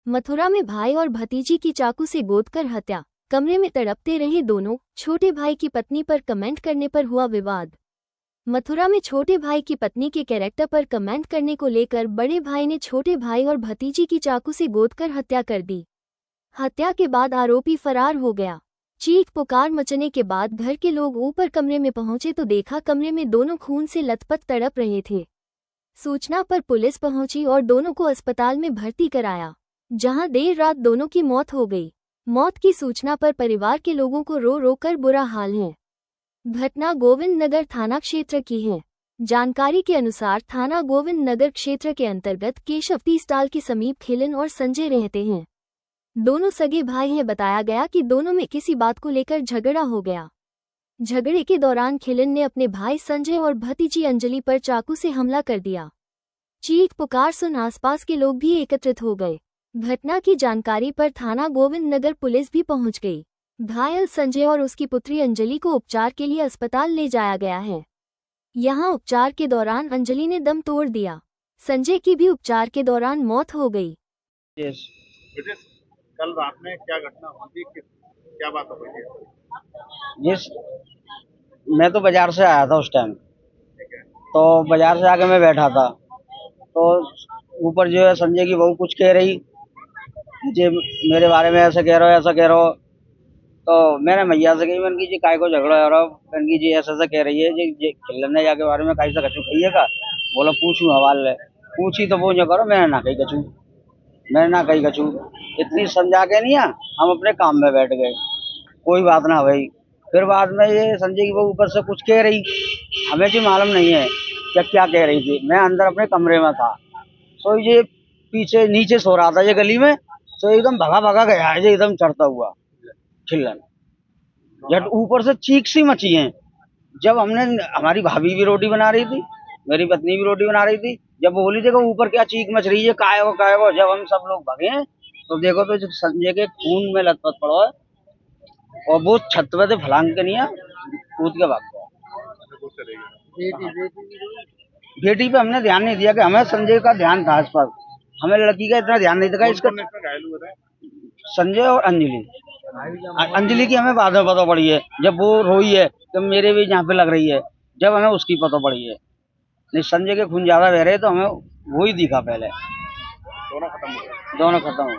मथुरा में भाई और भतीजी की चाकू से गोदकर हत्या। कमरे में तड़पते रहे दोनों। छोटे भाई की पत्नी पर कमेंट करने पर हुआ विवाद। मथुरा में छोटे भाई की पत्नी के कैरेक्टर पर कमेंट करने को लेकर बड़े भाई ने छोटे भाई और भतीजी की चाकू से गोदकर हत्या कर दी। हत्या के बाद आरोपी फरार हो गया। चीख पुकार मचने के बाद घर के लोग ऊपर कमरे में पहुंचे तो देखा कमरे में दोनों खून से लथपथ तड़प रहे थे। सूचना पर पुलिस पहुंची और दोनों को अस्पताल में भर्ती कराया, जहां देर रात दोनों की मौत हो गई। मौत की सूचना पर परिवार के लोगों को रो रो कर बुरा हाल है। घटना गोविंद नगर थाना क्षेत्र की है। जानकारी के अनुसार थाना गोविंद नगर क्षेत्र के अंतर्गत केशव टी स्टॉल के समीप खिलन और संजय रहते हैं। दोनों सगे भाई हैं। बताया गया कि दोनों में किसी बात को लेकर झगड़ा हो गया। झगड़े के दौरान खिलन ने अपने भाई संजय और भतीजी अंजलि पर चाकू से हमला कर दिया। चीख पुकार सुन आसपास के लोग भी एकत्रित हो गए। घटना की जानकारी पर थाना गोविंद नगर पुलिस भी पहुंच गई। घायल संजय और उसकी पुत्री अंजलि को उपचार के लिए अस्पताल ले जाया गया है। यहां उपचार के दौरान अंजलि ने दम तोड़ दिया। संजय की भी उपचार के दौरान मौत हो गई। कल रात में क्या घटना हुई थी, क्या बात हो गई थी? जिस मैं तो बाजार से आया था उस टाइम, तो बाजार से आके मैं बैठा था तो ऊपर जो है संजय की बहू कुछ कह रही, मुझे मेरे बारे में ऐसा कह रहे हो ऐसा कह रहे हो। तो मैंने मैया से कही, मैंने की जी काय को झगड़ा हो रहा, मैंने की जी ऐसा कह रही है जी खिलने जाके बारे में कैसा कचू कहिएगा। बोला पूछू हवाल है, पूछी तो वो जो करो, मैंने ना कही कचू, मैंने ना कही कचू। इतनी समझा के नहीं है, हम अपने काम में बैठ गए, कोई बात ना भाई। फिर बाद में ये संजय की बहू ऊपर से कुछ कह रही, हमें जी मालूम नहीं है क्या कह रही थी। मैं अंदर अपने कमरे में था, सो ये पीछे नीचे सो रहा था ये गली में, तो एकदम भगा भगा गया है ये एकदम चढ़ता हुआ खिलन। जब ऊपर से चीख सी मची है। जब हमने, हमारी भाभी भी रोटी बना रही थी, मेरी पत्नी भी रोटी बना रही थी, जब वो बोली देखो ऊपर क्या चीख मच रही है, काय हो। जब हम सब लोग भगे तो देखो तो जब संजय के खून में लथपथ पड़ा है और वो छत पे फलांग के नहीं कूद के भाग गया। बेटी पे हमने ध्यान नहीं दिया कि हमें संजय का ध्यान था आसपास, हमें लड़की का इतना ध्यान नहीं था। इसका घायल हुए थे संजय और अंजलि। अंजलि की हमें बाद में पता पड़ी है, जब वो रोई है तो मेरे भी यहाँ पे लग रही है, जब हमें उसकी पता पड़ी है। नहीं, संजय के खून ज्यादा बह रहे तो हमें वही दिखा पहले। दोनों खत्म हो गए। दोनों खत्म हो गए।